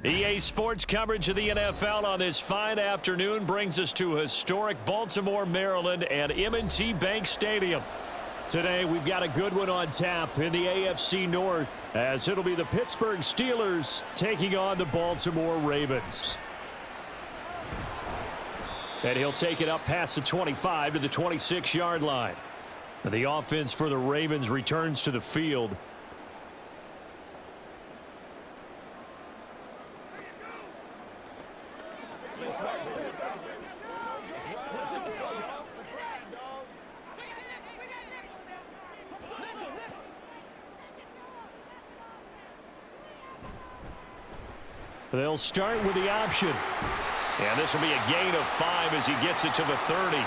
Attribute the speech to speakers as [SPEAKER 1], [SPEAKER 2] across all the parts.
[SPEAKER 1] EA Sports coverage of the NFL on this fine afternoon brings us to historic Baltimore, Maryland and M&T Bank Stadium. Today, we've got a good one on tap in the AFC North, as it'll be the Pittsburgh Steelers taking on the Baltimore Ravens. And he'll take it up past the 25 to the 26-yard line. The offense for the Ravens returns to the field. They'll start with the option. And this will be a gain of 5 as he gets it to the 30.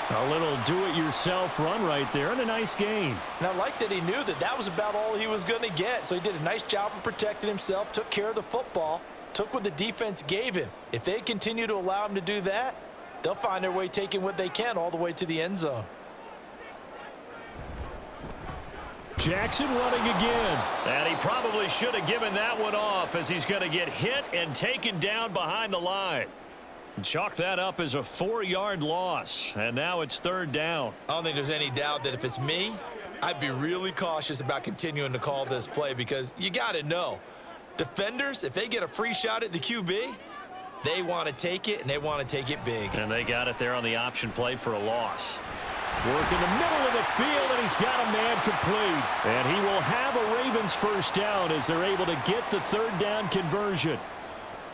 [SPEAKER 1] A little do-it-yourself run right there, and a nice gain.
[SPEAKER 2] And I like that he knew that that was about all he was going to get. So he did a nice job of protecting himself, took care of the football, took what the defense gave him. If they continue to allow him to do that, they'll find their way taking what they can all the way to the end zone.
[SPEAKER 1] Jackson running again. And he probably should have given that one off, as he's going to get hit and taken down behind the line. Chalk that up as a 4-yard loss, and now it's third down.
[SPEAKER 2] I don't think there's any doubt that if it's me, I'd be really cautious about continuing to call this play, because you got to know, defenders, if they get a free shot at the QB, they want to take it, and they want to take it big.
[SPEAKER 1] And they got it there on the option play for a loss. Work in the middle of the field, and he's got a man complete. And he will have a Ravens first down as they're able to get the third down conversion.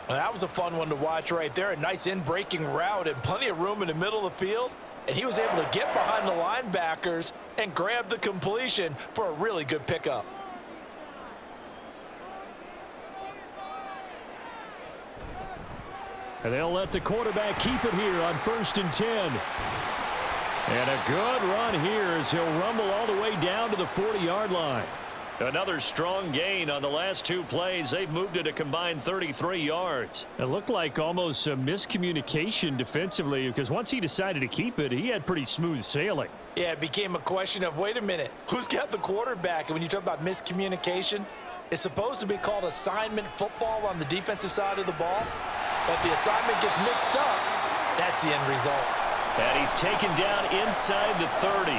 [SPEAKER 2] Well, that was a fun one to watch right there. A nice in-breaking route and plenty of room in the middle of the field. And he was able to get behind the linebackers and grab the completion for a really good pickup.
[SPEAKER 1] And they'll let the quarterback keep it here on 1st and 10. And a good run here as he'll rumble all the way down to the 40-yard line. Another strong gain on the last 2 plays. They've moved it a combined 33 yards. It looked like almost a miscommunication defensively, because once he decided to keep it, he had pretty smooth sailing.
[SPEAKER 2] Yeah, it became a question of, wait a minute, who's got the quarterback? And when you talk about miscommunication, it's supposed to be called assignment football on the defensive side of the ball. But if the assignment gets mixed up, that's the end result.
[SPEAKER 1] And he's taken down inside the 30.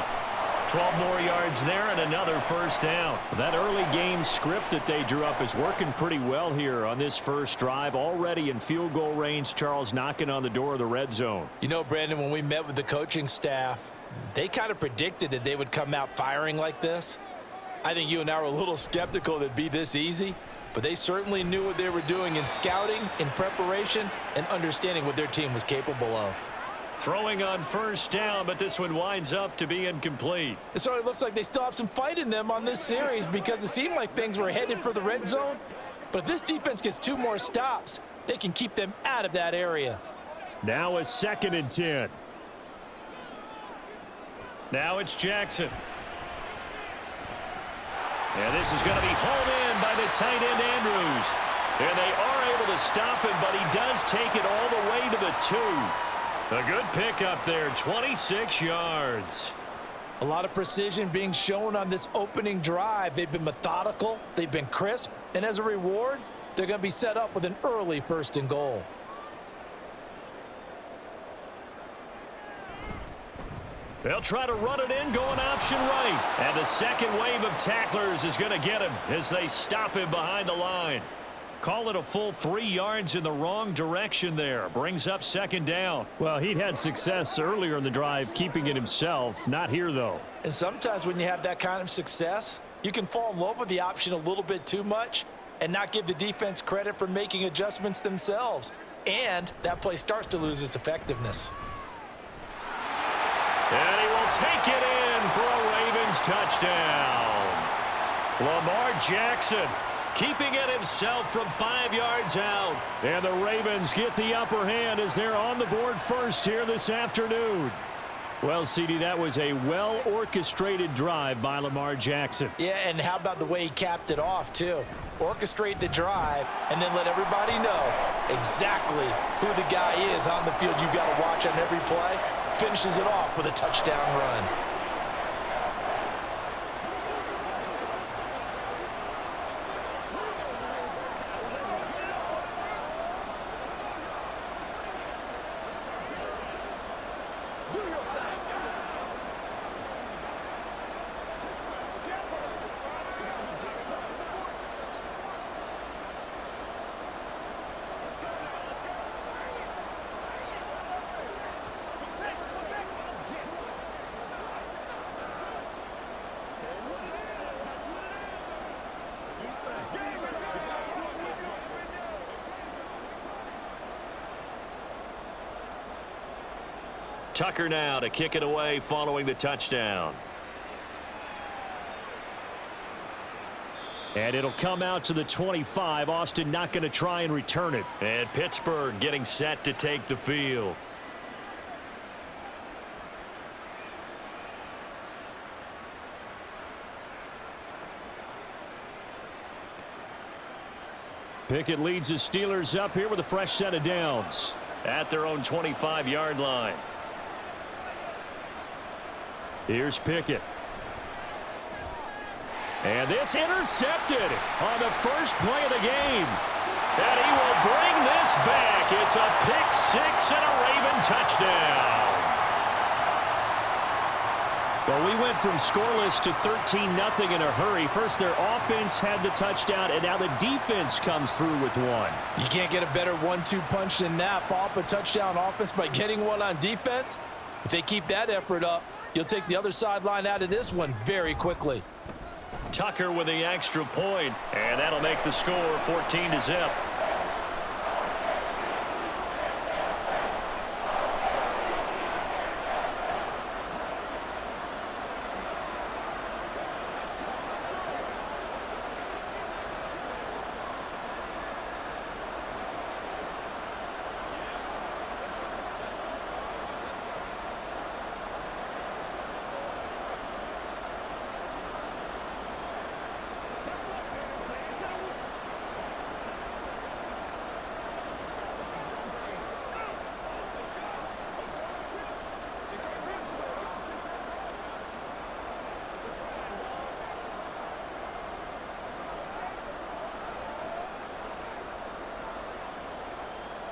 [SPEAKER 1] 12 more yards there and another first down. That early game script that they drew up is working pretty well here on this first drive. Already in field goal range, Charles knocking on the door of the red zone.
[SPEAKER 2] You know, Brandon, when we met with the coaching staff, they kind of predicted that they would come out firing like this. I think you and I were a little skeptical that it'd be this easy, but they certainly knew what they were doing in scouting, in preparation, and understanding what their team was capable of.
[SPEAKER 1] Throwing on first down, but this one winds up to be incomplete.
[SPEAKER 2] It sort of looks like they still have some fight in them on this series, because it seemed like things were headed for the red zone. But if this defense gets 2 more stops, they can keep them out of that area.
[SPEAKER 1] Now a 2nd and 10. Now it's Jackson. And this is going to be hauled in by the tight end Andrews. And they are able to stop him, but he does take it all the way to the 2. A good pickup there, 26 yards.
[SPEAKER 2] A lot of precision being shown on this opening drive. They've been methodical, they've been crisp, and as a reward, they're going to be set up with an early 1st and goal.
[SPEAKER 1] They'll try to run it in, going option right. And the second wave of tacklers is going to get him as they stop him behind the line. Call it a full 3 yards in the wrong direction there. Brings up 2nd down. Well, he'd had success earlier in the drive keeping it himself. Not here, though.
[SPEAKER 2] And sometimes when you have that kind of success, you can fall in love with the option a little bit too much and not give the defense credit for making adjustments themselves. And that play starts to lose its effectiveness.
[SPEAKER 1] And he will take it in for a Ravens touchdown. Lamar Jackson keeping it himself from 5 yards out. And the Ravens get the upper hand as they're on the board first here this afternoon. Well, CD, that was a well-orchestrated drive by Lamar Jackson.
[SPEAKER 2] Yeah, and how about the way he capped it off, too? Orchestrate the drive and then let everybody know exactly who the guy is on the field you've got to watch on every play. Finishes it off with a touchdown run.
[SPEAKER 1] Tucker now to kick it away following the touchdown. And it'll come out to the 25. Austin not going to try and return it. And Pittsburgh getting set to take the field. Pickett leads the Steelers up here with a fresh set of downs at their own 25-yard line. Here's Pickett. And this intercepted on the first play of the game. And he will bring this back. It's a pick six and a Raven touchdown. Well, we went from scoreless to 13-0 in a hurry. First, their offense had the touchdown, and now the defense comes through with one.
[SPEAKER 2] You can't get a better 1-2 punch than that. Follow up a touchdown offense by getting one on defense. If they keep that effort up, you'll take the other sideline out of this one very quickly.
[SPEAKER 1] Tucker with the extra point, and that'll make the score 14-0.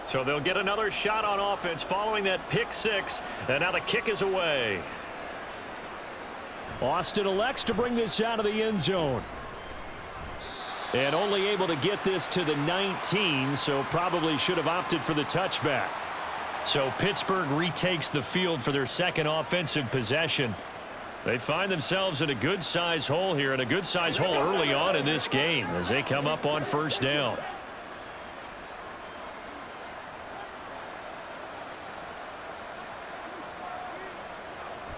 [SPEAKER 1] So they'll get another shot on offense following that pick six, and now the kick is away. Austin elects to bring this out of the end zone. And only able to get this to the 19, so probably should have opted for the touchback. So Pittsburgh retakes the field for their second offensive possession. They find themselves in a good-size hole here, and a good-size hole early on in this game as they come up on first down.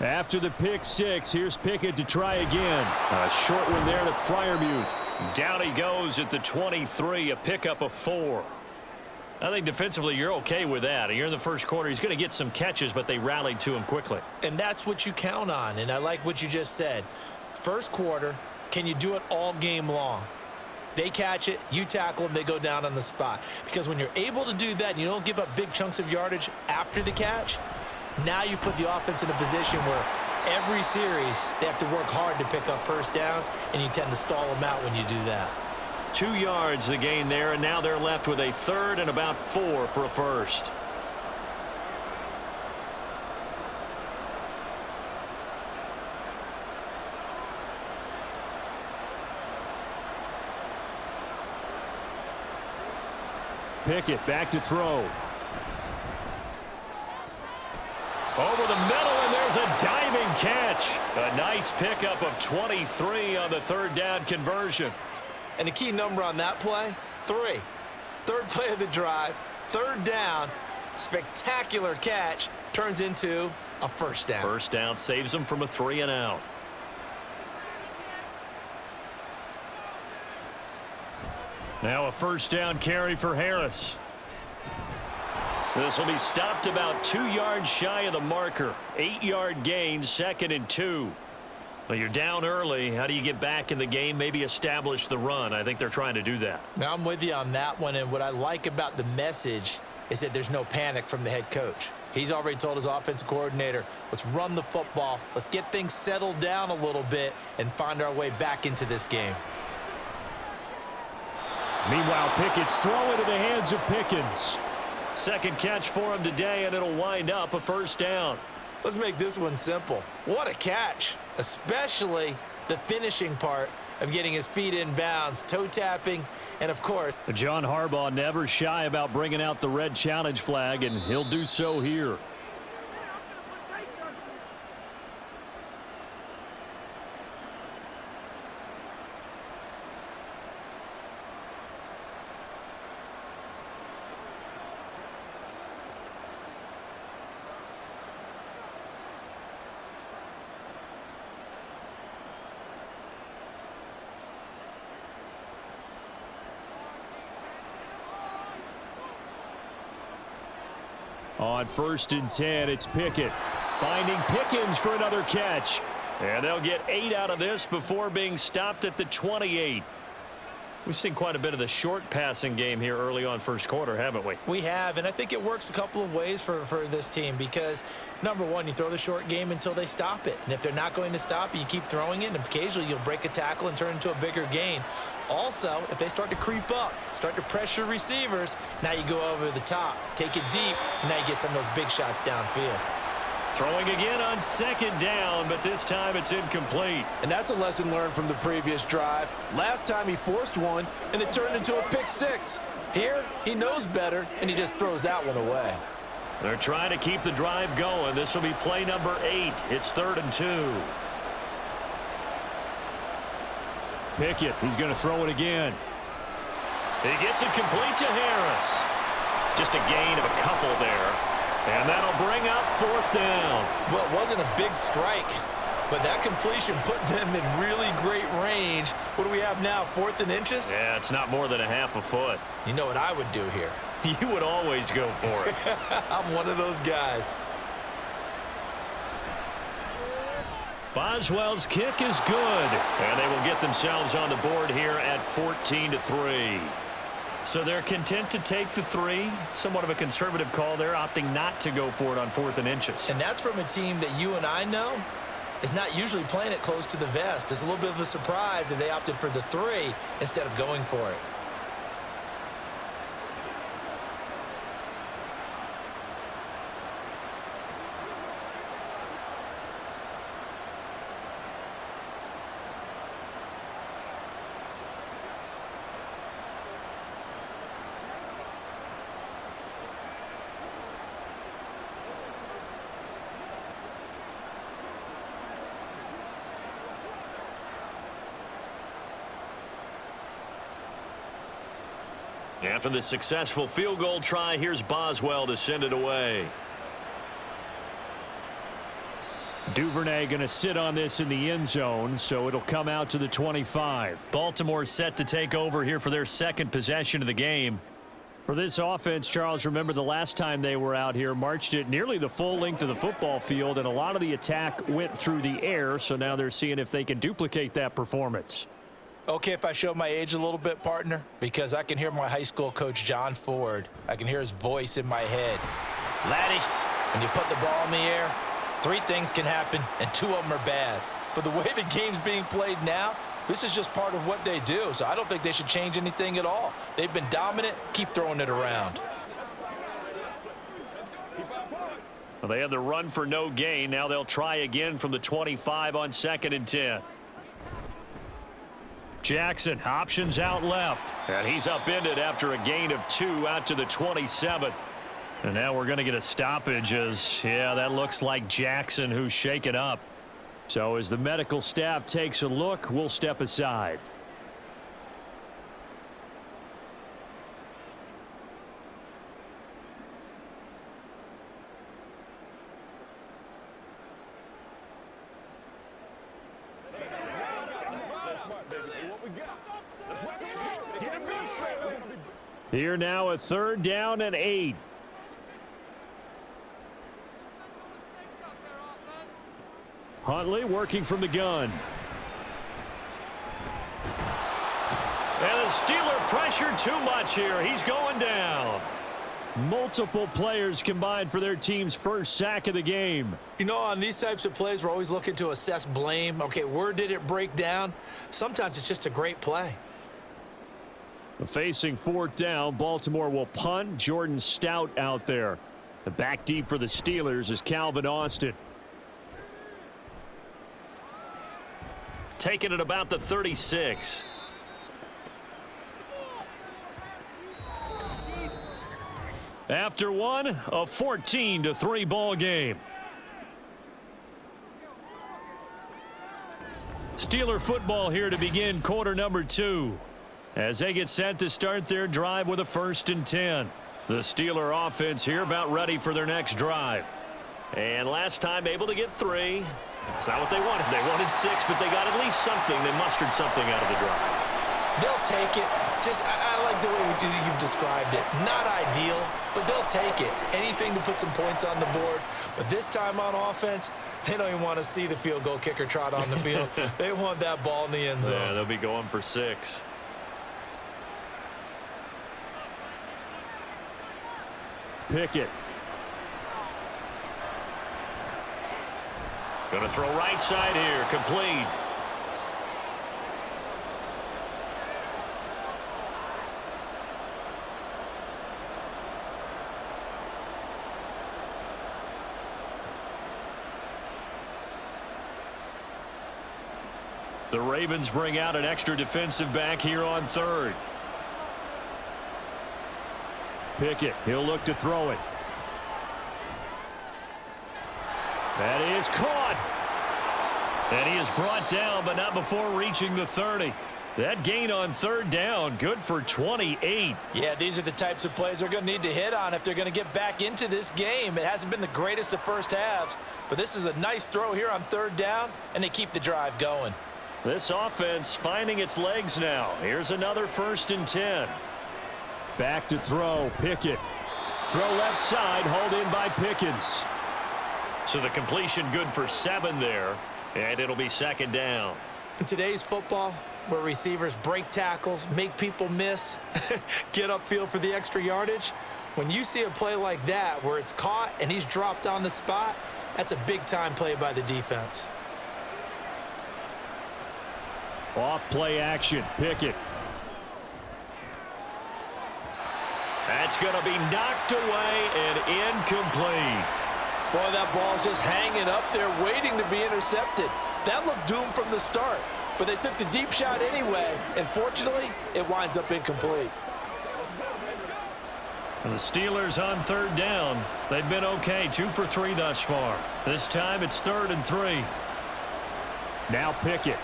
[SPEAKER 1] After the pick six, here's Pickett to try again. A short one there to Freiermuth. Down he goes at the 23, a pickup of 4. I think defensively you're okay with that. You're in the first quarter. He's going to get some catches, but they rallied to him quickly.
[SPEAKER 2] And that's what you count on, and I like what you just said. First quarter, can you do it all game long? They catch it, you tackle them, they go down on the spot. Because when you're able to do that and you don't give up big chunks of yardage after the catch, now you put the offense in a position where every series they have to work hard to pick up first downs, and you tend to stall them out when you do that.
[SPEAKER 1] 2 yards the gain there, and now they're left with a third and about 4 for a first. Pickett back to throw. Over the middle, and there's a diving catch. A nice pickup of 23 on the third down conversion.
[SPEAKER 2] And the key number on that play, 3. Third play of the drive, third down, spectacular catch, turns into a first down.
[SPEAKER 1] First down saves them from a 3 and out. Now a first down carry for Harris. This will be stopped about 2 yards shy of the marker. 8-yard gain, 2nd and 2. Well, you're down early. How do you get back in the game? Maybe establish the run. I think they're trying to do that.
[SPEAKER 2] Now I'm with you on that one, and what I like about the message is that there's no panic from the head coach. He's already told his offensive coordinator, let's run the football, let's get things settled down a little bit and find our way back into this game.
[SPEAKER 1] Meanwhile, Pickett's throw into the hands of Pickens. Second catch for him today, and it'll wind up a first down.
[SPEAKER 2] Let's make this one simple. What a catch, especially the finishing part of getting his feet in bounds, toe tapping, and of course.
[SPEAKER 1] John Harbaugh never shy about bringing out the red challenge flag, and he'll do so here. On 1st and 10, it's Pickett. Finding Pickens for another catch. And they'll get 8 out of this before being stopped at the 28. We've seen quite a bit of the short passing game here early on first quarter, haven't we?
[SPEAKER 2] We have, and I think it works a couple of ways for this team because, number one, you throw the short game until they stop it. And if they're not going to stop it, you keep throwing it, and occasionally you'll break a tackle and turn it into a bigger gain. Also, if they start to creep up, start to pressure receivers, now you go over the top, take it deep, and now you get some of those big shots downfield.
[SPEAKER 1] Throwing again on 2nd down, but this time it's incomplete.
[SPEAKER 2] And that's a lesson learned from the previous drive. Last time he forced one, and it turned into a pick 6. Here, he knows better, and he just throws that one away.
[SPEAKER 1] They're trying to keep the drive going. This will be play number 8. It's 3rd and 2. Pickett, he's going to throw it again. He gets it complete to Harris. Just a gain of a couple there. And that'll bring up 4th down.
[SPEAKER 2] Well, it wasn't a big strike, but that completion put them in really great range. What do we have now, 4th and inches?
[SPEAKER 1] Yeah, it's not more than a half a foot.
[SPEAKER 2] You know what I would do here?
[SPEAKER 1] You would always go for it.
[SPEAKER 2] I'm one of those guys.
[SPEAKER 1] Boswell's kick is good. And they will get themselves on the board here at 14-3. So they're content to take the 3. Somewhat of a conservative call there, opting not to go for it on 4th and inches.
[SPEAKER 2] And that's from a team that you and I know is not usually playing it close to the vest. It's a little bit of a surprise that they opted for the 3 instead of going for it.
[SPEAKER 1] After the successful field goal try, here's Boswell to send it away. Duvernay going to sit on this in the end zone, so it'll come out to the 25. Baltimore set to take over here for their 2nd possession of the game. For this offense, Charles, remember the last time they were out here, marched it nearly the full length of the football field, and a lot of the attack went through the air, so now they're seeing if they can duplicate that performance.
[SPEAKER 2] Okay, if I show my age a little bit, partner, because I can hear my high school coach, John Ford. I can hear his voice in my head. Laddie, when you put the ball in the air, 3 things can happen, and 2 of them are bad. But the way the game's being played now, this is just part of what they do, so I don't think they should change anything at all. They've been dominant. Keep throwing it around.
[SPEAKER 1] Well, they had the run for no gain. Now they'll try again from the 25 on 2nd and 10. Jackson, options out left. And he's upended after a gain of 2 out to the 27. And now we're going to get a stoppage as, yeah, that looks like Jackson who's shaken up. So as the medical staff takes a look, we'll step aside. Here now a 3rd down and 8. Huntley working from the gun. And the Steeler pressure too much here. He's going down. Multiple players combined for their team's first sack of the game.
[SPEAKER 2] You know, on these types of plays, we're always looking to assess blame. Okay, where did it break down? Sometimes it's just a great play.
[SPEAKER 1] Facing 4th down, Baltimore will punt. Jordan Stout out there. The back deep for the Steelers is Calvin Austin. Taking it about the 36. After one, a 14-3 ball game. Steeler football here to begin quarter number 2. As they get set to start their drive with a 1st and 10. The Steeler offense here about ready for their next drive. And last time able to get 3. It's not what they wanted. They wanted 6, but they got at least something. They mustered something out of the drive.
[SPEAKER 2] They'll take it. I like the way you've described it. Not ideal, but they'll take it. Anything to put some points on the board. But this time on offense, they don't even want to see the field goal kicker trot on the field. They want that ball in the end zone.
[SPEAKER 1] Yeah, they'll be going for 6. Pickett. Going to throw right side here. Complete. The Ravens bring out an extra defensive back here on 3rd. Pickett, he'll look to throw it. That is caught. And he is brought down, but not before reaching the 30. That gain on 3rd down, good for 28.
[SPEAKER 2] Yeah, these are the types of plays they're going to need to hit on if they're going to get back into this game. It hasn't been the greatest of first halves, but this is a nice throw here on 3rd down, and they keep the drive going.
[SPEAKER 1] This offense finding its legs now. Here's another 1st and 10. Back to throw. Pickett. Throw left side, hauled in by Pickens. So the completion good for 7 there, and it'll be 2nd down.
[SPEAKER 2] In today's football, where receivers break tackles, make people miss, get upfield for the extra yardage, when you see a play like that where it's caught and he's dropped on the spot, that's a big-time play by the defense.
[SPEAKER 1] Off play action. Pickett. That's going to be knocked away and incomplete.
[SPEAKER 2] Boy, that ball's just hanging up there waiting to be intercepted. That looked doomed from the start, but they took the deep shot anyway, and fortunately, it winds up incomplete.
[SPEAKER 1] And the Steelers on 3rd down. They've been okay, 2 for 3 thus far. This time it's 3rd and 3. Now Pickett.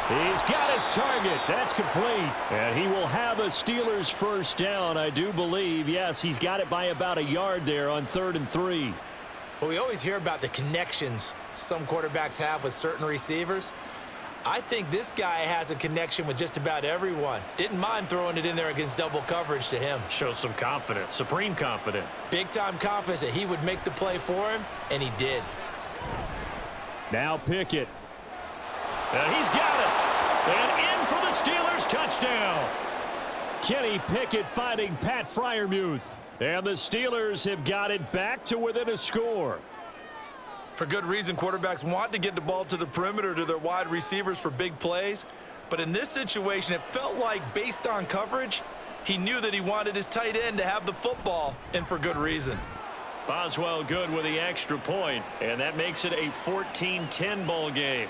[SPEAKER 1] He's got his target. That's complete. And he will have a Steelers 1st down, I do believe. Yes, he's got it by about a yard there on 3rd and 3.
[SPEAKER 2] Well, we always hear about the connections some quarterbacks have with certain receivers. I think this guy has a connection with just about everyone. Didn't mind throwing it in there against double coverage to him.
[SPEAKER 1] Shows some confidence, supreme confidence.
[SPEAKER 2] Big-time confidence that he would make the play for him, and he did.
[SPEAKER 1] Now Pickett. And he's got it. And in for the Steelers touchdown. Kenny Pickett finding Pat Freiermuth. And the Steelers have got it back to within a score.
[SPEAKER 2] For good reason, quarterbacks want to get the ball to the perimeter to their wide receivers for big plays. But in this situation, it felt like based on coverage, he knew that he wanted his tight end to have the football, and for good reason.
[SPEAKER 1] Boswell good with the extra point, and that makes it a 14-10 ball game.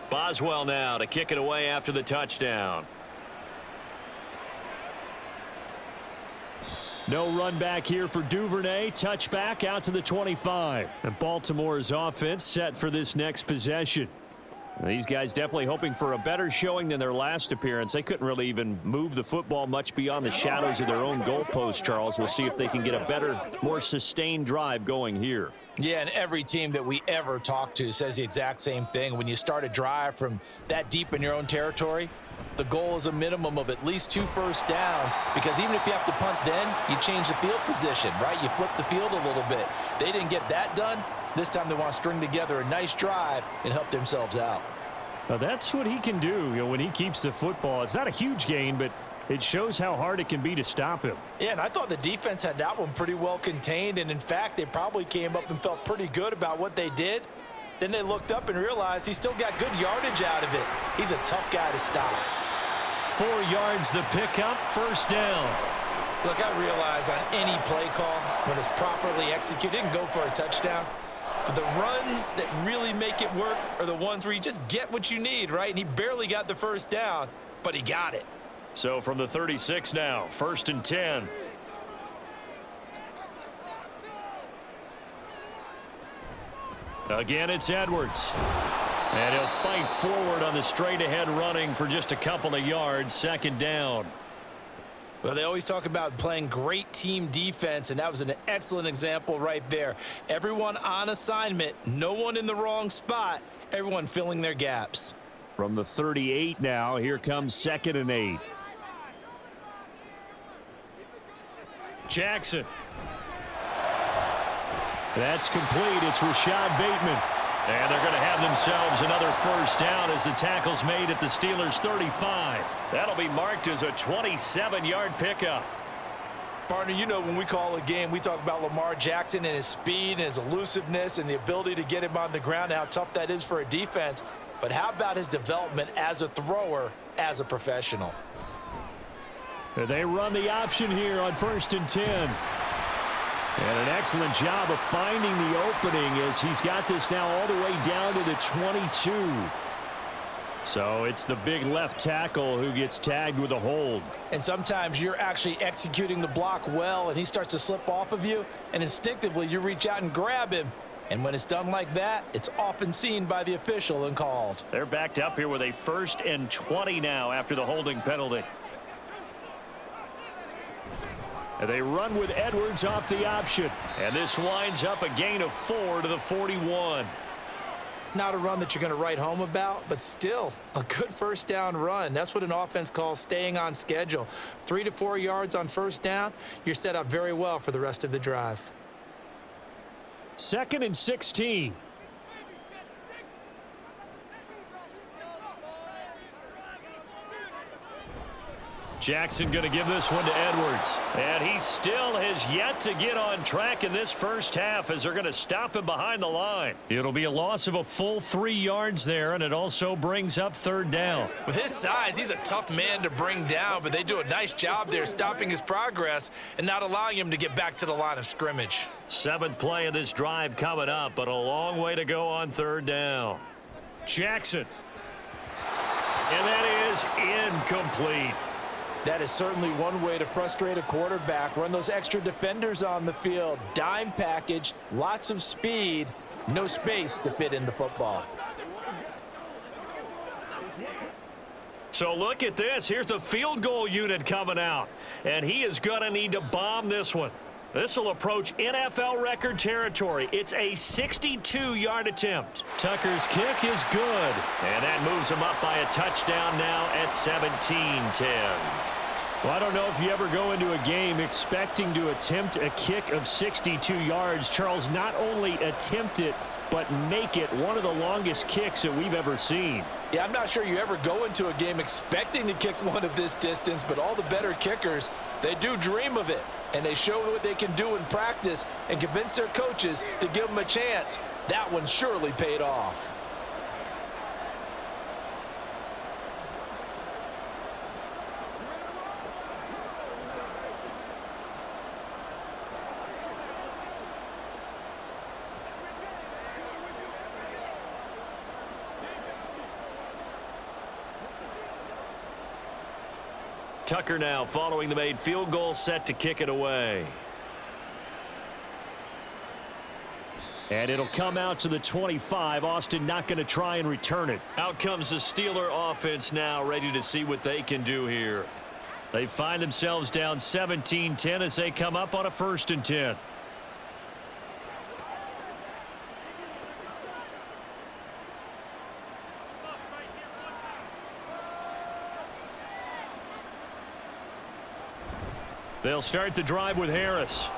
[SPEAKER 1] Boswell now to kick it away after the touchdown. No run back here for Duvernay. Touchback out to the 25. And Baltimore's offense set for this next possession. These guys definitely hoping for a better showing than their last appearance. They couldn't really even move the football much beyond the shadows of their own goalpost, Charles. We'll see if they can get a better, more sustained drive going here.
[SPEAKER 2] Yeah, and every team that we ever talk to says the exact same thing. When you start a drive from that deep in your own territory, the goal is a minimum of at least 2 first downs, because even if you have to punt then, you change the field position, right? You flip the field a little bit. They didn't get that done. This time they want to string together a nice drive and help themselves out.
[SPEAKER 1] Now that's what he can do, when he keeps the football. It's not a huge gain, but it shows how hard it can be to stop him.
[SPEAKER 2] Yeah, and I thought the defense had that one pretty well contained, and in fact, they probably came up and felt pretty good about what they did. Then they looked up and realized he still got good yardage out of it. He's a tough guy to stop.
[SPEAKER 1] 4 yards the pickup, first down.
[SPEAKER 2] Look, I realize on any play call, when it's properly executed, it can go for a touchdown. But the runs that really make it work are the ones where you just get what you need, right? And he barely got the first down, but he got it.
[SPEAKER 1] So from the 36 now, 1st and 10. Again, it's Edwards. And he'll fight forward on the straight-ahead running for just a couple of yards, 2nd down.
[SPEAKER 2] Well, they always talk about playing great team defense, and that was an excellent example right there. Everyone on assignment, no one in the wrong spot, everyone filling their gaps.
[SPEAKER 1] From the 38 now, here comes 2nd and 8. Jackson. That's complete. It's Rashad Bateman. And they're going to have themselves another first down as the tackle's made at the Steelers' 35. That'll be marked as a 27-yard pickup.
[SPEAKER 2] Partner, you know when we call a game, we talk about Lamar Jackson and his speed and his elusiveness and the ability to get him on the ground and how tough that is for a defense. But how about his development as a thrower, as a professional?
[SPEAKER 1] They run the option here on 1st and 10. And an excellent job of finding the opening as he's got this now all the way down to the 22. So it's the big left tackle who gets tagged with a hold.
[SPEAKER 2] And sometimes you're actually executing the block well, and he starts to slip off of you, and instinctively you reach out and grab him. And when it's done like that, it's often seen by the official and called.
[SPEAKER 1] They're backed up here with a 1st and 20 now after the holding penalty. And they run with Edwards off the option. And this winds up a gain of 4 to the 41.
[SPEAKER 2] Not a run that you're going to write home about, but still a good first down run. That's what an offense calls staying on schedule. 3 to 4 yards on first down, you're set up very well for the rest of the drive.
[SPEAKER 1] 2nd and 16. Jackson going to give this one to Edwards. And he still has yet to get on track in this first half as they're going to stop him behind the line. It'll be a loss of a full 3 yards there, and it also brings up 3rd down.
[SPEAKER 2] With his size, he's a tough man to bring down, but they do a nice job there stopping his progress and not allowing him to get back to the line of scrimmage.
[SPEAKER 1] 7th play of this drive coming up, but a long way to go on 3rd down. Jackson. And that is incomplete.
[SPEAKER 2] That is certainly one way to frustrate a quarterback. Run those extra defenders on the field. Dime package, lots of speed, no space to fit in the football.
[SPEAKER 1] So look at this. Here's the field goal unit coming out. And he is going to need to bomb this one. This will approach NFL record territory. It's a 62-yard attempt. Tucker's kick is good. And that moves him up by a touchdown now at 17-10. Well, I don't know if you ever go into a game expecting to attempt a kick of 62 yards. Charles, not only attempt it, but make it one of the longest kicks that we've ever seen.
[SPEAKER 2] Yeah, I'm not sure you ever go into a game expecting to kick one of this distance, but all the better kickers, they do dream of it. And they show what they can do in practice and convince their coaches to give them a chance. That one surely paid off.
[SPEAKER 1] Tucker now following the made field goal, set to kick it away. And it'll come out to the 25. Austin not going to try and return it. Out comes the Steeler offense now, ready to see what they can do here. They find themselves down 17-10 as they come up on a 1st and 10. They'll start the drive with Harris.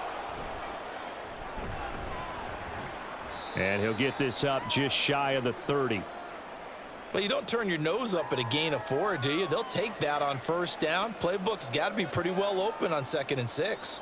[SPEAKER 1] And he'll get this up just shy of the 30.
[SPEAKER 2] Well, you don't turn your nose up at a gain of 4, do you? They'll take that on first down. Playbook's got to be pretty well open on 2nd and 6.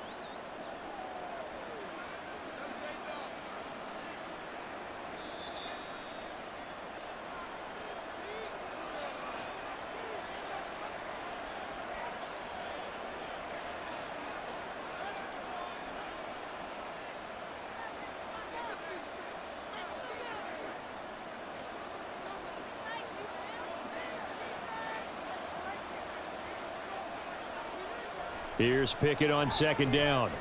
[SPEAKER 1] Here's Pickett on second down.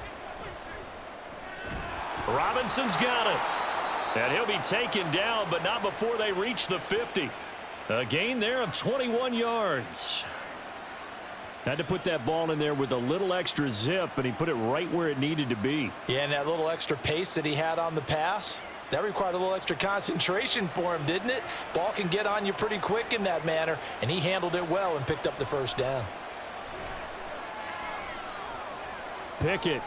[SPEAKER 1] Robinson's got it. And he'll be taken down, but not before they reach the 50. A gain there of 21 yards. Had to put that ball in there with a little extra zip, and he put it right where it needed to be.
[SPEAKER 2] Yeah, and that little extra pace that he had on the pass, that required a little extra concentration for him, didn't it? Ball can get on you pretty quick in that manner, and he handled it well and picked up the first down.
[SPEAKER 1] Pickett.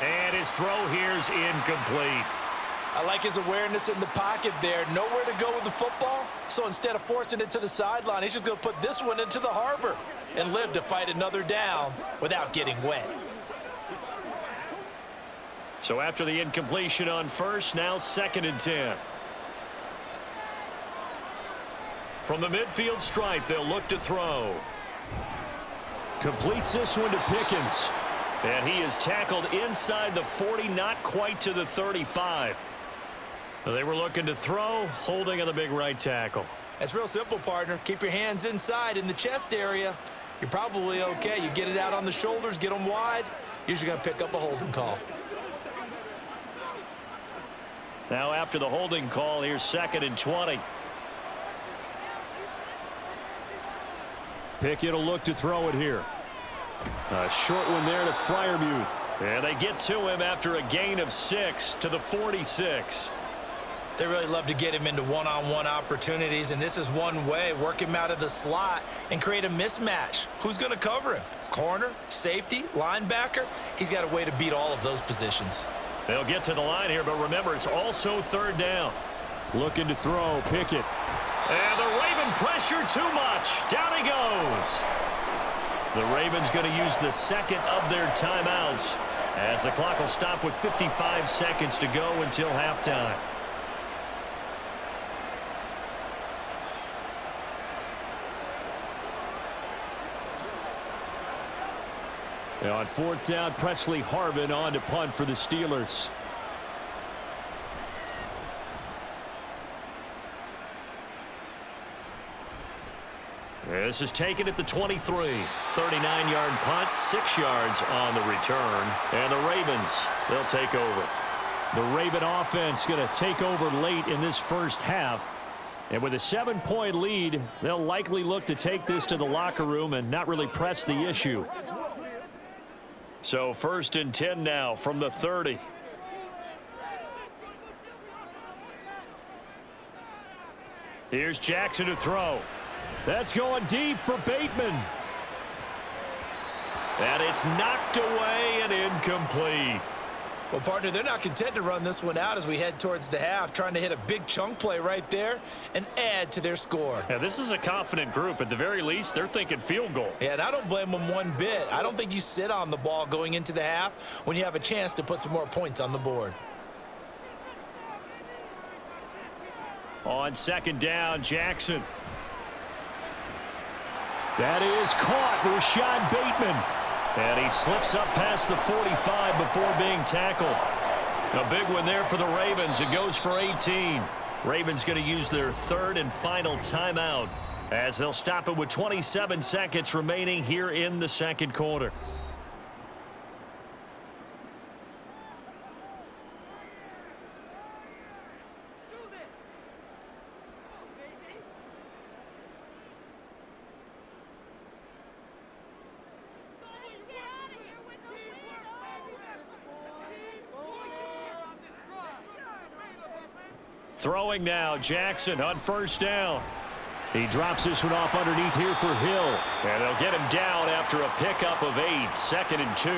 [SPEAKER 1] And his throw here's incomplete.
[SPEAKER 2] I like his awareness in the pocket there. Nowhere to go with the football. So instead of forcing it to the sideline, he's just going to put this one into the harbor and live to fight another down without getting wet.
[SPEAKER 1] So after the incompletion on first, now 2nd and 10. From the midfield stripe, they'll look to throw. Completes this one to Pickens. And he is tackled inside the 40, not quite to the 35. They were looking to throw, holding on the big right tackle.
[SPEAKER 2] It's real simple, partner. Keep your hands inside in the chest area. You're probably okay. You get it out on the shoulders, get them wide. Usually going to pick up a holding call.
[SPEAKER 1] Now after the holding call, here's 2nd and 20. Pickett will look to throw it here. A short one there to Freiermuth. And they get to him after a gain of 6 to the 46.
[SPEAKER 2] They really love to get him into one-on-one opportunities, and this is one way. Work him out of the slot and create a mismatch. Who's going to cover him? Corner, safety, linebacker? He's got a way to beat all of those positions.
[SPEAKER 1] They'll get to the line here, but remember, it's also 3rd down. Looking to throw, Pickett. And the Raven pressure too much. Down he goes. The Ravens going to use the 2nd of their timeouts as the clock will stop with 55 seconds to go until halftime. On 4th down, Presley Harvin on to punt for the Steelers. This is taken at the 23. 39-yard punt, 6 yards on the return. And the Ravens, they'll take over. The Raven offense going to take over late in this first half. And with a 7-point lead, they'll likely look to take this to the locker room and not really press the issue. So 1st and 10 now from the 30. Here's Jackson to throw. That's going deep for Bateman. And it's knocked away and incomplete.
[SPEAKER 2] Well, partner, they're not content to run this one out as we head towards the half, trying to hit a big chunk play right there and add to their score.
[SPEAKER 1] Yeah, this is a confident group. At the very least, they're thinking field goal.
[SPEAKER 2] Yeah, and I don't blame them one bit. I don't think you sit on the ball going into the half when you have a chance to put some more points on the board.
[SPEAKER 1] On 2nd down, Jackson. That is caught, Rashad Bateman. And he slips up past the 45 before being tackled. A big one there for the Ravens. It goes for 18. Ravens going to use their 3rd and final timeout as they'll stop it with 27 seconds remaining here in the 2nd quarter. Throwing now, Jackson on 1st down. He drops this one off underneath here for Hill. And they'll get him down after a pickup of 8, 2nd and 2.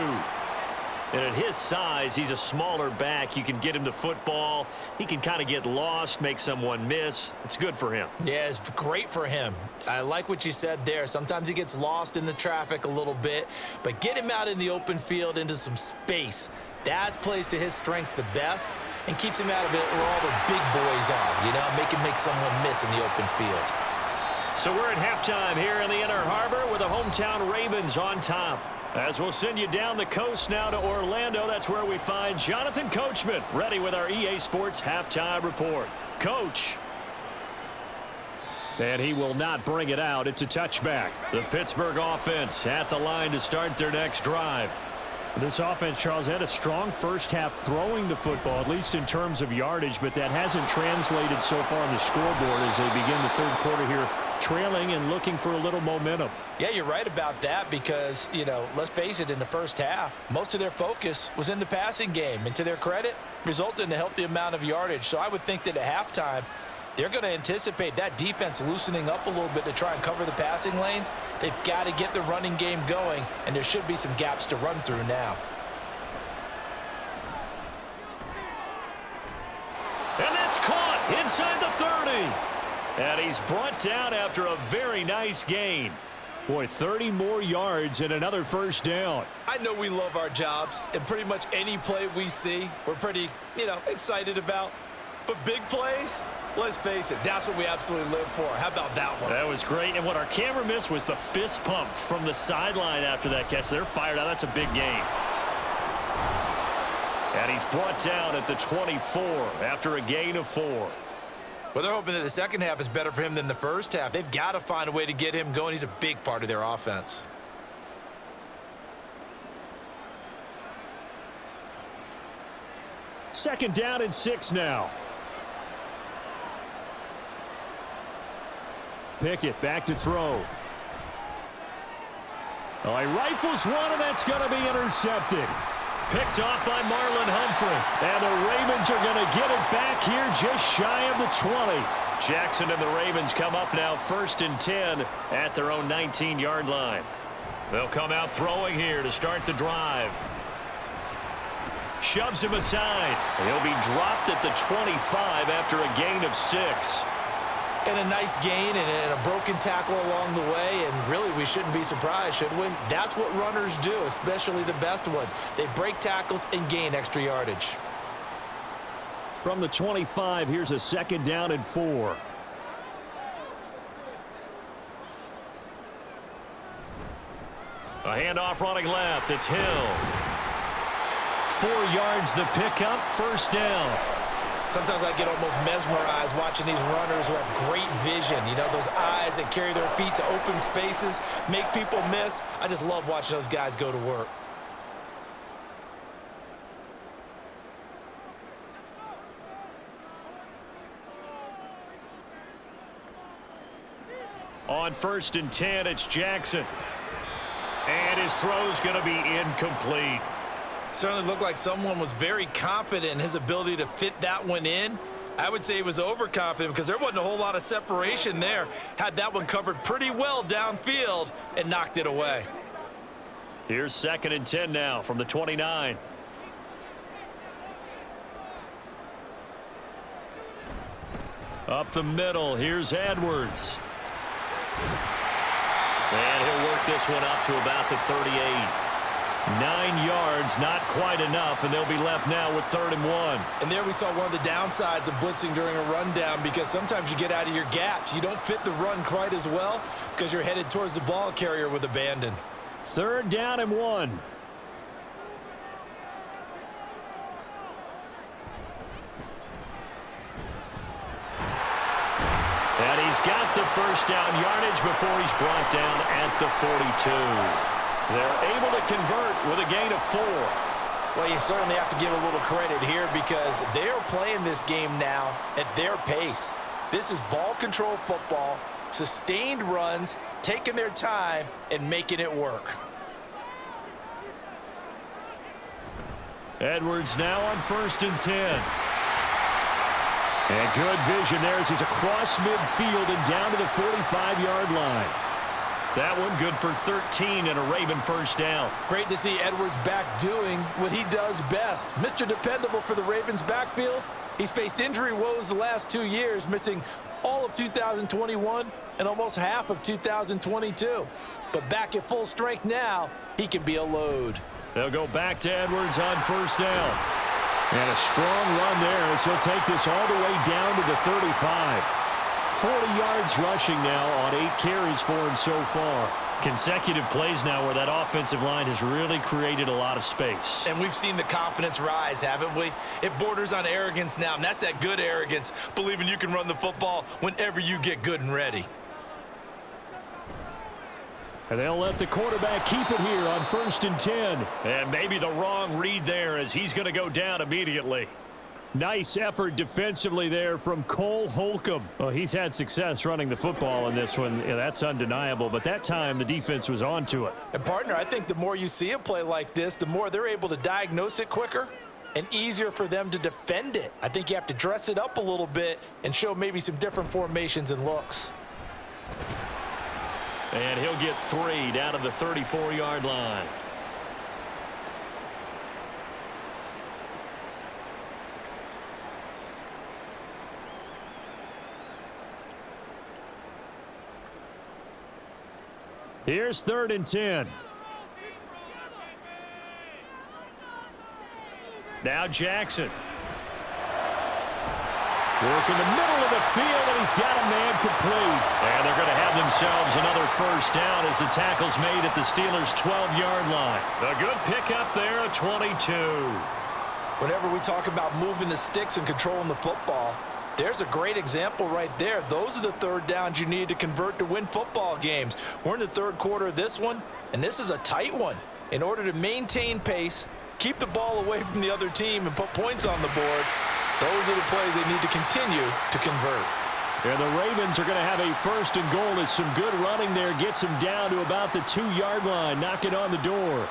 [SPEAKER 1] And at his size, he's a smaller back. You can get him to football. He can kind of get lost, make someone miss. It's good for him.
[SPEAKER 2] Yeah, it's great for him. I like what you said there. Sometimes he gets lost in the traffic a little bit, but get him out in the open field into some space. That plays to his strengths the best and keeps him out of it where all the big boys are, you know, make him make someone miss in the open field.
[SPEAKER 1] So we're at halftime here in the Inner Harbor with the hometown Ravens on top. As we'll send you down the coast now to Orlando, that's where we find Jonathan Coachman ready with our EA Sports Halftime Report. Coach. And he will not bring it out. It's a touchback. The Pittsburgh offense at the line to start their next drive. This offense, Charles, had a strong first half throwing the football, at least in terms of yardage, but that hasn't translated so far on the scoreboard as they begin the third quarter here, trailing and looking for a little momentum.
[SPEAKER 2] Yeah, you're right about that because, let's face it, in the first half, most of their focus was in the passing game. And to their credit, resulted in a healthy amount of yardage. So I would think that at halftime, they're going to anticipate that defense loosening up a little bit to try and cover the passing lanes. They've got to get the running game going, and there should be some gaps to run through now.
[SPEAKER 1] And that's caught inside the 30. And he's brought down after a very nice gain. Boy, 30 more yards and another first down.
[SPEAKER 2] I know we love our jobs, and pretty much any play we see, we're pretty, excited about. But big plays, let's face it, that's what we absolutely live for. How about that one?
[SPEAKER 1] That was great. And what our camera missed was the fist pump from the sideline after that catch. They're fired out. That's a big gain. And he's brought down at the 24 after a gain of 4.
[SPEAKER 2] Well, they're hoping that the second half is better for him than the first half. They've got to find a way to get him going. He's a big part of their offense.
[SPEAKER 1] Second down and 6 now. Pickett back to throw. Oh, he rifles one, and that's going to be intercepted. Picked off by Marlon Humphrey. And the Ravens are going to get it back here just shy of the 20. Jackson and the Ravens come up now 1st and 10 at their own 19-yard line. They'll come out throwing here to start the drive. Shoves him aside. He'll be dropped at the 25 after a gain of 6.
[SPEAKER 2] And a nice gain and a broken tackle along the way, and really we shouldn't be surprised, should we? That's what runners do, especially the best ones. They break tackles and gain extra yardage.
[SPEAKER 1] From the 25, here's a 2nd down and 4. A handoff running left. It's Hill. 4 yards the pickup, 1st down.
[SPEAKER 2] Sometimes I get almost mesmerized watching these runners who have great vision. Those eyes that carry their feet to open spaces, make people miss. I just love watching those guys go to work.
[SPEAKER 1] On 1st and 10, it's Jackson. And his throw's going to be incomplete.
[SPEAKER 2] Certainly looked like someone was very confident in his ability to fit that one in. I would say he was overconfident because there wasn't a whole lot of separation there. Had that one covered pretty well downfield and knocked it away.
[SPEAKER 1] Here's 2nd and 10 now from the 29. Up the middle, here's Edwards. And he'll work this one up to about the 38. 9 yards, not quite enough, and they'll be left now with 3rd and 1.
[SPEAKER 2] And there we saw one of the downsides of blitzing during a rundown, because sometimes you get out of your gaps. You don't fit the run quite as well because you're headed towards the ball carrier with abandon.
[SPEAKER 1] 3rd down and 1. And he's got the 1st down yardage before he's brought down at the 42. They're able to convert with a gain of 4.
[SPEAKER 2] Well, you certainly have to give a little credit here because they're playing this game now at their pace. This is ball control football, sustained runs, taking their time, and making it work.
[SPEAKER 1] Edwards now on 1st and 10. And good vision there as he's across midfield and down to the 45-yard line. That one good for 13 and a Raven 1st down.
[SPEAKER 2] Great to see Edwards back doing what he does best. Mr. Dependable for the Ravens backfield. He's faced injury woes the last 2 years, missing all of 2021 and almost half of 2022. But back at full strength now, he can be a load.
[SPEAKER 1] They'll go back to Edwards on 1st down. And a strong run there as he'll take this all the way down to the 35. 40 yards rushing now on 8 carries for him so far. Consecutive plays now where that offensive line has really created a lot of space.
[SPEAKER 2] And we've seen the confidence rise, haven't we? It borders on arrogance now, and that's that good arrogance, believing you can run the football whenever you get good and ready.
[SPEAKER 1] And they'll let the quarterback keep it here on 1st and 10. And maybe the wrong read there as he's going to go down immediately. Nice effort defensively there from Cole Holcomb. Well, he's had success running the football in this one. Yeah, that's undeniable. But that time, the defense was on to it.
[SPEAKER 2] And, partner, I think the more you see a play like this, the more they're able to diagnose it quicker and easier for them to defend it. I think you have to dress it up a little bit and show maybe some different formations and looks.
[SPEAKER 1] And he'll get 3 down to the 34-yard line. Here's 3rd and 10. Now Jackson. Work in the middle of the field, and he's got a man complete. And they're going to have themselves another 1st down as the tackle's made at the Steelers' 12-yard line. A good pickup there, a 22.
[SPEAKER 2] Whenever we talk about moving the sticks and controlling the football, there's a great example right there. Those are the 3rd downs you need to convert to win football games. We're in the 3rd quarter of this one, and this is a tight one. In order to maintain pace, keep the ball away from the other team, and put points on the board, those are the plays they need to continue to convert.
[SPEAKER 1] And the Ravens are going to have a 1st and goal as some good running there gets them down to about the 2-yard line, knocking on the door.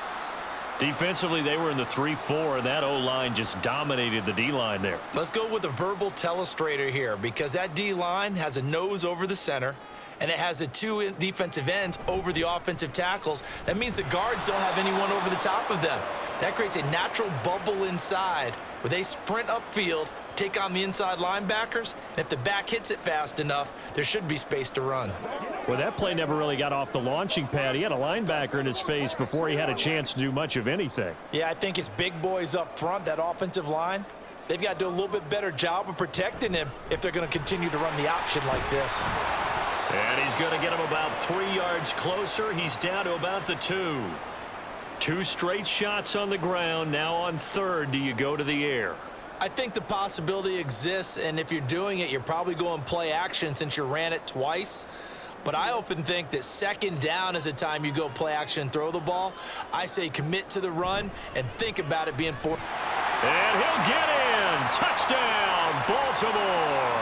[SPEAKER 1] Defensively, they were in the 3-4, and that O-line just dominated the D-line there.
[SPEAKER 2] Let's go with a verbal telestrator here, because that D-line has a nose over the center, and it has the 2 defensive ends over the offensive tackles. That means the guards don't have anyone over the top of them. That creates a natural bubble inside where they sprint upfield, take on the inside linebackers, and if the back hits it fast enough, there should be space to run.
[SPEAKER 1] Well, that play never really got off the launching pad. He had a linebacker in his face before he had a chance to do much of anything.
[SPEAKER 2] Yeah, I think it's big boys up front, that offensive line. They've got to do a little bit better job of protecting him if they're going to continue to run the option like this.
[SPEAKER 1] And he's going to get him about 3 yards closer. He's down to about the 2. 2 straight shots on the ground. Now on 3rd, do you go to the air?
[SPEAKER 2] I think the possibility exists, and if you're doing it, you're probably going play action since you ran it twice. But I often think that 2nd down is the time you go play action and throw the ball. I say commit to the run and think about it being 4.
[SPEAKER 1] And he'll get in. Touchdown, Baltimore.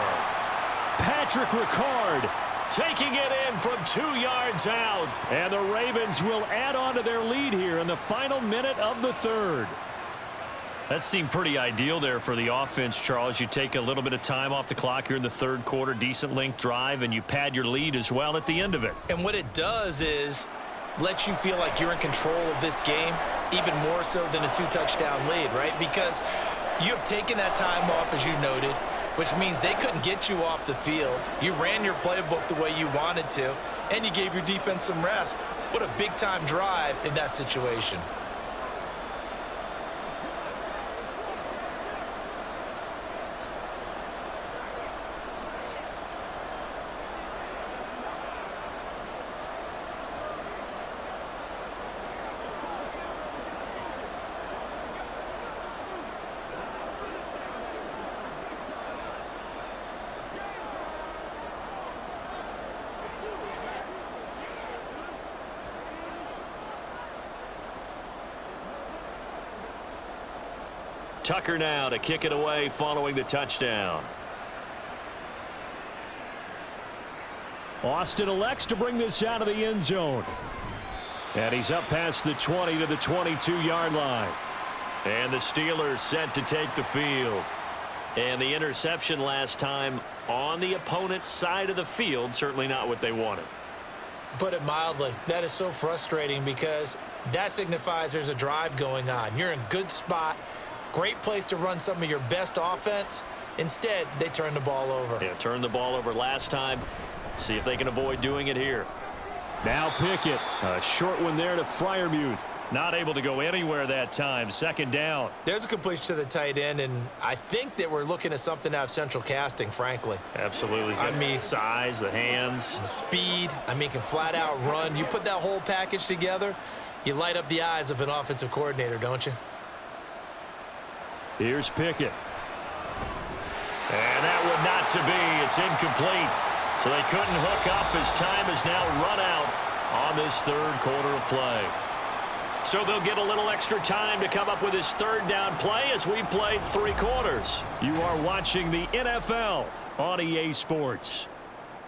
[SPEAKER 1] Patrick Ricard taking it in from 2 yards out. And the Ravens will add on to their lead here in the final minute of the 3rd. That seemed pretty ideal there for the offense, Charles. You take a little bit of time off the clock here in the 3rd quarter, decent length drive, and you pad your lead as well at the end of it.
[SPEAKER 2] And what it does is let you feel like you're in control of this game, even more so than a 2-touchdown lead, right? Because you have taken that time off, as you noted, which means they couldn't get you off the field. You ran your playbook the way you wanted to, and you gave your defense some rest. What a big-time drive in that situation.
[SPEAKER 1] Tucker now to kick it away following the touchdown. Austin elects to bring this out of the end zone. And he's up past the 20 to the 22-yard line. And the Steelers set to take the field. And the interception last time on the opponent's side of the field, certainly not what they wanted.
[SPEAKER 2] Put it mildly, that is so frustrating because that signifies there's a drive going on. You're in a good spot. Great place to run some of your best offense. Instead, they turn the ball over.
[SPEAKER 1] Yeah, turned the ball over last time. See if they can avoid doing it here. Now Pickett. A short one there to Freiermuth. Not able to go anywhere that time. Second down.
[SPEAKER 2] There's a completion to the tight end, and I think that we're looking at something out of central casting, frankly.
[SPEAKER 1] Absolutely.
[SPEAKER 2] I mean,
[SPEAKER 1] size, the hands.
[SPEAKER 2] Speed. I mean, can flat out run. You put that whole package together, you light up the eyes of an offensive coordinator, don't you?
[SPEAKER 1] Here's Pickett. And that one not to be. It's incomplete. So they couldn't hook up as time is now run out on this third quarter of play. So they'll get a little extra time to come up with his third down play as we played 3 quarters. You are watching the NFL on EA Sports.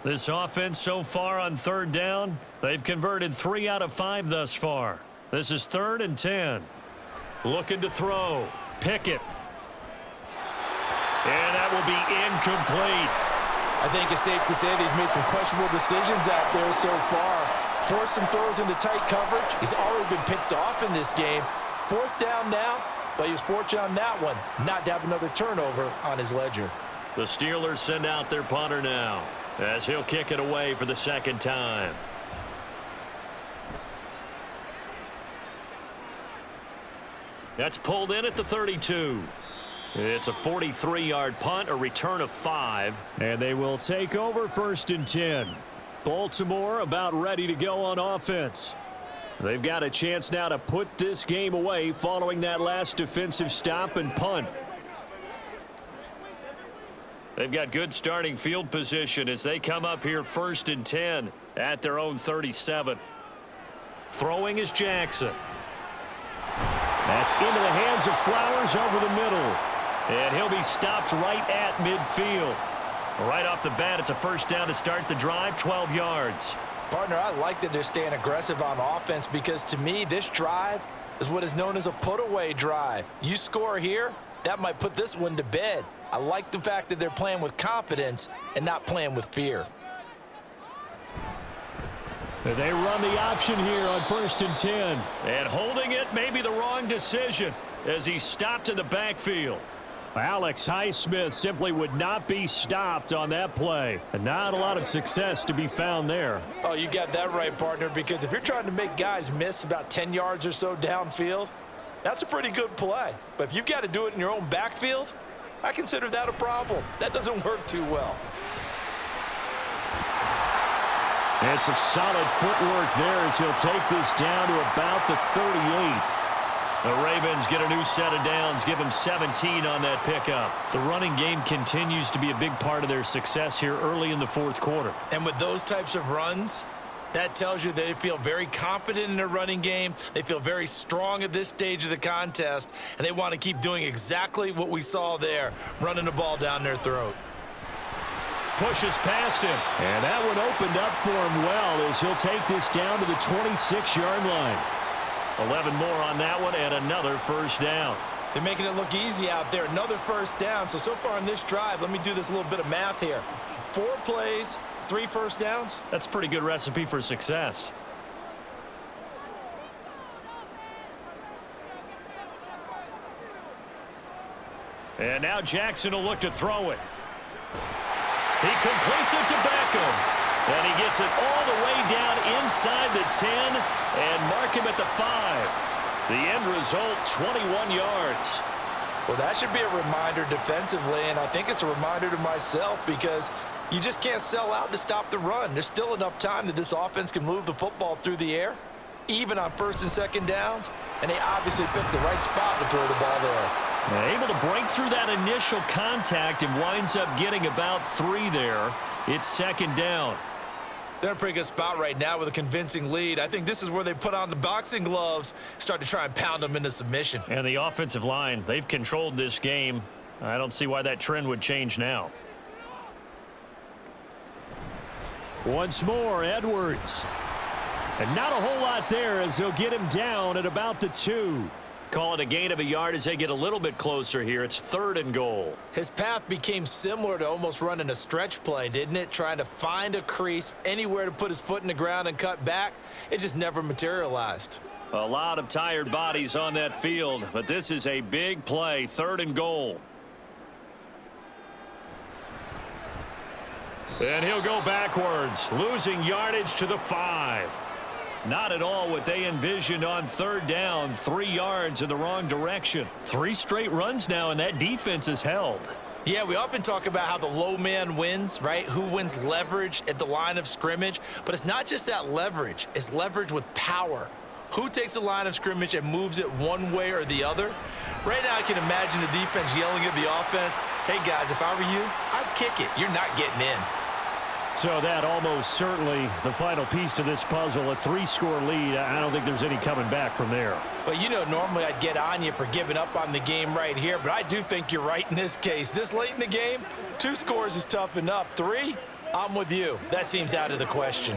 [SPEAKER 1] This offense so far on third down, they've converted 3 out of 5 thus far. This is 3rd and 10. Looking to throw. Pickett. And that will be incomplete.
[SPEAKER 2] I think it's safe to say that he's made some questionable decisions out there so far. Forced some throws into tight coverage. He's already been picked off in this game. 4th down now, but he was fortunate on that one not to have another turnover on his ledger.
[SPEAKER 1] The Steelers send out their punter now as he'll kick it away for the second time. That's pulled in at the 32. It's a 43-yard punt, a return of 5, and they will take over 1st and 10. Baltimore about ready to go on offense. They've got a chance now to put this game away following that last defensive stop and punt. They've got good starting field position as they come up here 1st and 10 at their own 37. Throwing is Jackson. That's into the hands of Flowers over the middle. And he'll be stopped right at midfield. Right off the bat, it's a first down to start the drive, 12 yards.
[SPEAKER 2] Partner, I like that they're staying aggressive on offense because to me, this drive is what is known as a put-away drive. You score here, that might put this one to bed. I like the fact that they're playing with confidence and not playing with fear.
[SPEAKER 1] They run the option here on 1st and 10. And holding it may be the wrong decision as he's stopped in the backfield. Alex Highsmith simply would not be stopped on that play. And not a lot of success to be found there.
[SPEAKER 2] Oh, you got that right, partner, because if you're trying to make guys miss about 10 yards or so downfield, that's a pretty good play. But if you've got to do it in your own backfield, I consider that a problem. That doesn't work too well.
[SPEAKER 1] And some solid footwork there as he'll take this down to about the 38. The Ravens get a new set of downs, give him 17 on that pickup. The running game continues to be a big part of their success here early in the 4th quarter.
[SPEAKER 2] And with those types of runs, that tells you that they feel very confident in their running game. They feel very strong at this stage of the contest, and they want to keep doing exactly what we saw there, running the ball down their throat.
[SPEAKER 1] Pushes past him. And that one opened up for him well as he'll take this down to the 26-yard line. 11 more on that one and another first down.
[SPEAKER 2] They're making it look easy out there. Another first down. So far in this drive, let me do this little bit of math here. 4 plays, 3 first downs.
[SPEAKER 1] That's a pretty good recipe for success. And now Jackson will look to throw it. He completes it to Beckham. And he gets it all the way down inside the 10 and mark him at the 5. The end result, 21 yards.
[SPEAKER 2] Well, that should be a reminder defensively, and I think it's a reminder to myself because you just can't sell out to stop the run. There's still enough time that this offense can move the football through the air, even on 1st and 2nd downs, and they obviously picked the right spot to throw the ball there.
[SPEAKER 1] Able to break through that initial contact and winds up getting about 3 there. It's 2nd down.
[SPEAKER 2] They're in a pretty good spot right now with a convincing lead. I think this is where they put on the boxing gloves, start to try and pound them into submission.
[SPEAKER 1] And the offensive line, they've controlled this game. I don't see why that trend would change now. Once more, Edwards. And not a whole lot there as they'll get him down at about the 2. Call it a gain of a yard as they get a little bit closer here. It's 3rd and goal.
[SPEAKER 2] His path became similar to almost running a stretch play, didn't it? Trying to find a crease, anywhere to put his foot in the ground and cut back. It just never materialized.
[SPEAKER 1] A lot of tired bodies on that field, but this is a big play. 3rd and goal. And he'll go backwards, losing yardage to the 5. Not at all what they envisioned on third down. 3 yards in the wrong direction. 3 straight runs now, and that defense is held.
[SPEAKER 2] Yeah, we often talk about how the low man wins, right? Who wins leverage at the line of scrimmage. But it's not just that leverage. It's leverage with power. Who takes the line of scrimmage and moves it one way or the other? Right now I can imagine the defense yelling at the offense, hey, guys, if I were you, I'd kick it. You're not getting in.
[SPEAKER 1] So that almost certainly the final piece to this puzzle, a 3-score lead. I don't think there's any coming back from there.
[SPEAKER 2] Well, you know, normally I'd get on you for giving up on the game right here, but I do think you're right in this case. This late in the game, 2 scores is tough enough. 3, I'm with you. That seems out of the question.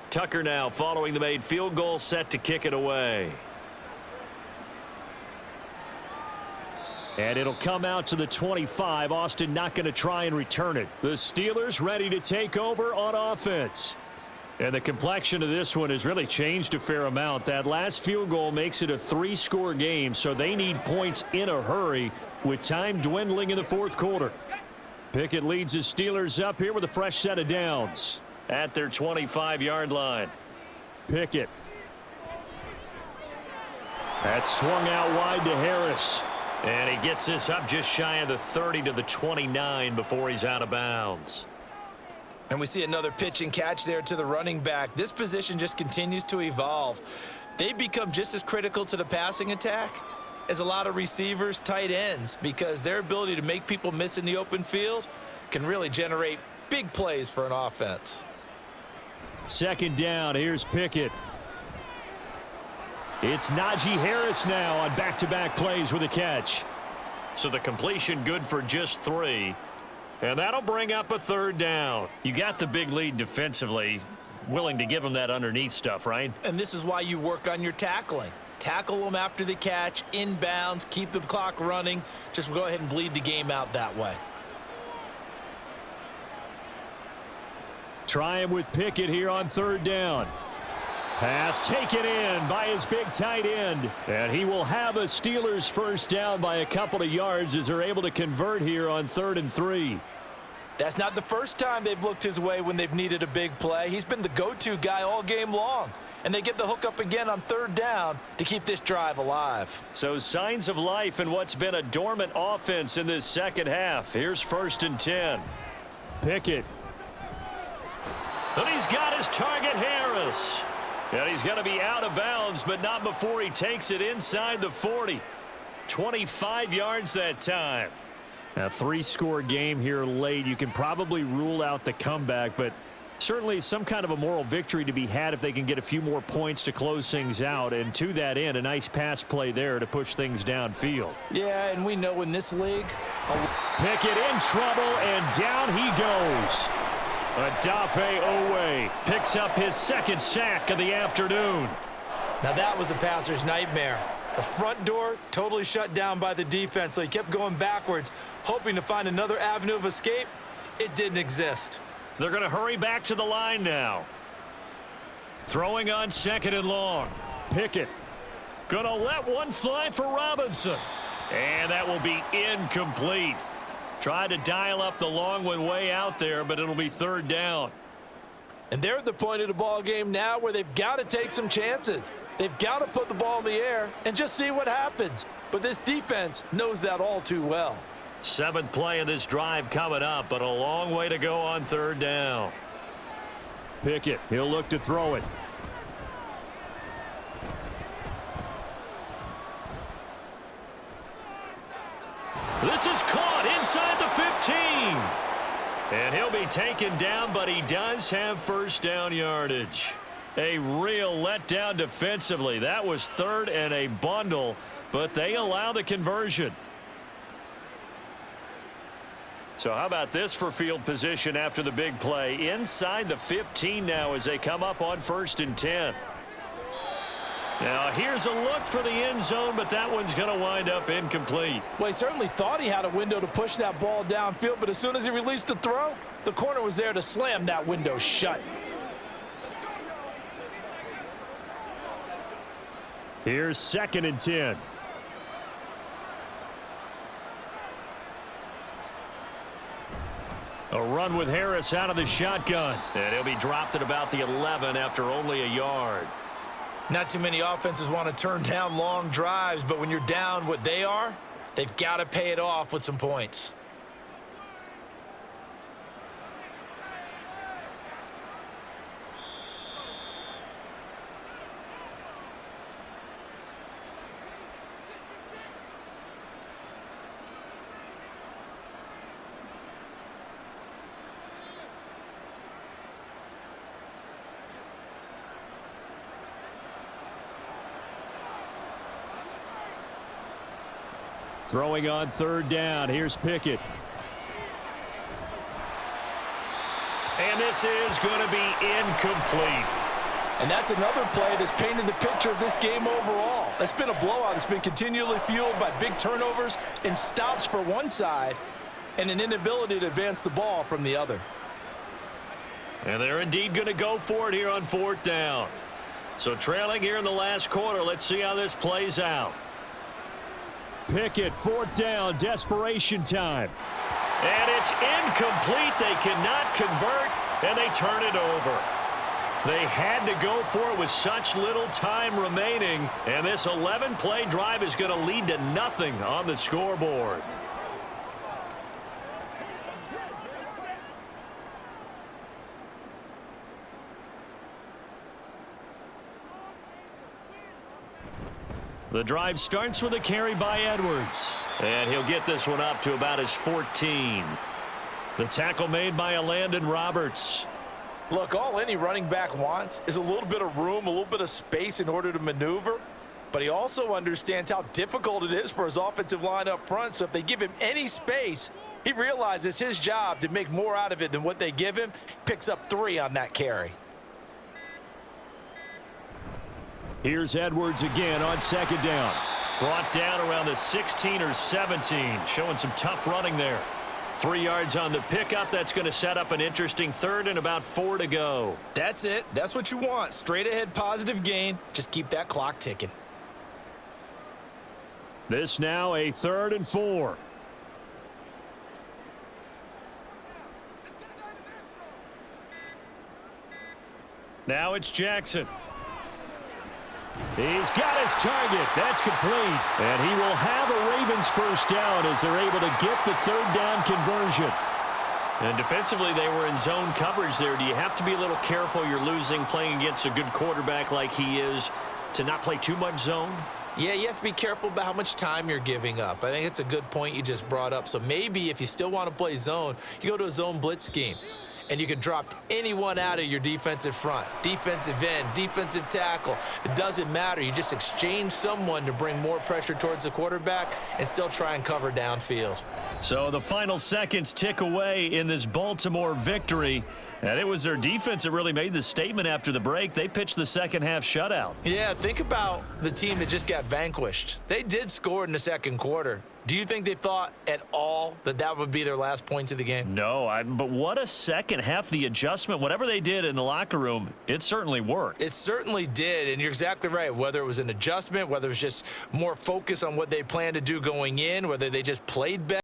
[SPEAKER 1] Tucker now following the made field goal, set to kick it away. And it'll come out to the 25. Austin not going to try and return it. The Steelers ready to take over on offense. And the complexion of this one has really changed a fair amount. That last field goal makes it a 3-score game, so they need points in a hurry with time dwindling in the fourth quarter. Pickett leads the Steelers up here with a fresh set of downs at their 25-yard line. Pickett. That's swung out wide to Harris. And he gets this up just shy of the 30 to the 29 before he's out of bounds.
[SPEAKER 2] And we see another pitch and catch there to the running back. This position just continues to evolve. They've become just as critical to the passing attack as a lot of receivers, tight ends, because their ability to make people miss in the open field can really generate big plays for an offense.
[SPEAKER 1] Second down, here's Pickett. It's Najee Harris now on back-to-back plays with a catch. So the completion good for just 3. And that'll bring up a third down. You got the big lead defensively, willing to give them that underneath stuff, right?
[SPEAKER 2] And this is why you work on your tackling. Tackle them after the catch, inbounds, keep the clock running. Just go ahead and bleed the game out that way.
[SPEAKER 1] Try him with Pickett here on third down. Pass taken in by his big tight end. And he will have a Steelers first down by a couple of yards as they're able to convert here on 3rd and 3.
[SPEAKER 2] That's not the first time they've looked his way when they've needed a big play. He's been the go-to guy all game long. And they get the hook up again on 3rd down to keep this drive alive.
[SPEAKER 1] So signs of life in what's been a dormant offense in this second half. Here's 1st and 10. Pickett. And he's got his target, Harris. And he's going to be out of bounds, but not before he takes it inside the 40. 25 yards that time. A 3-score game here late. You can probably rule out the comeback, but certainly some kind of a moral victory to be had if they can get a few more points to close things out. And to that end, a nice pass play there to push things downfield.
[SPEAKER 2] Yeah, and we know in this league.
[SPEAKER 1] Pickett in trouble, and down he goes. Odafe Owe picks up his 2nd sack of the afternoon.
[SPEAKER 2] Now that was a passer's nightmare. The front door totally shut down by the defense, so he kept going backwards, hoping to find another avenue of escape. It didn't exist.
[SPEAKER 1] They're going to hurry back to the line now. Throwing on 2nd and long. Pickett going to let one fly for Robinson. And that will be incomplete. Tried to dial up the long one way out there, but it'll be 3rd down.
[SPEAKER 2] And they're at the point of the ball game now where they've got to take some chances. They've got to put the ball in the air and just see what happens. But this defense knows that all too well.
[SPEAKER 1] 7th play of this drive coming up, but a long way to go on 3rd down. Pickett, he'll look to throw it. This is caught inside the 15. And he'll be taken down, but he does have first down yardage. A real letdown defensively. That was 3rd and a bundle, but they allow the conversion. So how about this for field position after the big play? Inside the 15 now as they come up on 1st and 10. Now here's a look for the end zone, but that one's going to wind up incomplete.
[SPEAKER 2] Well, he certainly thought he had a window to push that ball downfield, but as soon as he released the throw, the corner was there to slam that window shut.
[SPEAKER 1] Here's 2nd and 10. A run with Harris out of the shotgun. And he'll be dropped at about the 11 after only a yard.
[SPEAKER 2] Not too many offenses want to turn down long drives, but when you're down what they are, they've got to pay it off with some points.
[SPEAKER 1] Throwing on 3rd down. Here's Pickett. And this is going to be incomplete.
[SPEAKER 2] And that's another play that's painted the picture of this game overall. It's been a blowout. It's been continually fueled by big turnovers and stops for one side and an inability to advance the ball from the other.
[SPEAKER 1] And they're indeed going to go for it here on 4th down. So trailing here in the last quarter. Let's see how this plays out. Pickett, 4th down, desperation time. And it's incomplete. They cannot convert, and they turn it over. They had to go for it with such little time remaining, and this 11-play drive is going to lead to nothing on the scoreboard. The drive starts with a carry by Edwards. And he'll get this one up to about his 14. The tackle made by Landon Roberts.
[SPEAKER 2] Look, all any running back wants is a little bit of room, a little bit of space in order to maneuver. But he also understands how difficult it is for his offensive line up front. So if they give him any space, he realizes his job to make more out of it than what they give him. Picks up 3 on that carry.
[SPEAKER 1] Here's Edwards again on 2nd down. Brought down around the 16 or 17. Showing some tough running there. 3 yards on the pickup. That's going to set up an interesting 3rd and about 4 to go.
[SPEAKER 2] That's it. That's what you want. Straight ahead positive gain. Just keep that clock ticking.
[SPEAKER 1] This now a 3rd and 4. Now it's Jackson. He's got his target. That's complete. And he will have a Ravens 1st down as they're able to get the 3rd down conversion. And defensively, they were in zone coverage there. Do you have to be a little careful? You're losing playing against a good quarterback like he is to not play too much zone?
[SPEAKER 2] Yeah, you have to be careful about how much time you're giving up. I think it's a good point you just brought up. So maybe if you still want to play zone, you go to a zone blitz scheme. And you can drop anyone out of your defensive front. Defensive end, defensive tackle. It doesn't matter. You just exchange someone to bring more pressure towards the quarterback and still try and cover downfield.
[SPEAKER 1] So the final seconds tick away in this Baltimore victory. And it was their defense that really made the statement after the break. They pitched the second half shutout.
[SPEAKER 2] Yeah, think about the team that just got vanquished. They did score in the second quarter. Do you think they thought at all that that would be their last points of the game?
[SPEAKER 1] No, but what a second half. The adjustment, whatever they did in the locker room, it certainly worked.
[SPEAKER 2] It certainly did, and you're exactly right. Whether it was an adjustment, whether it was just more focus on what they planned to do going in, whether they just played better.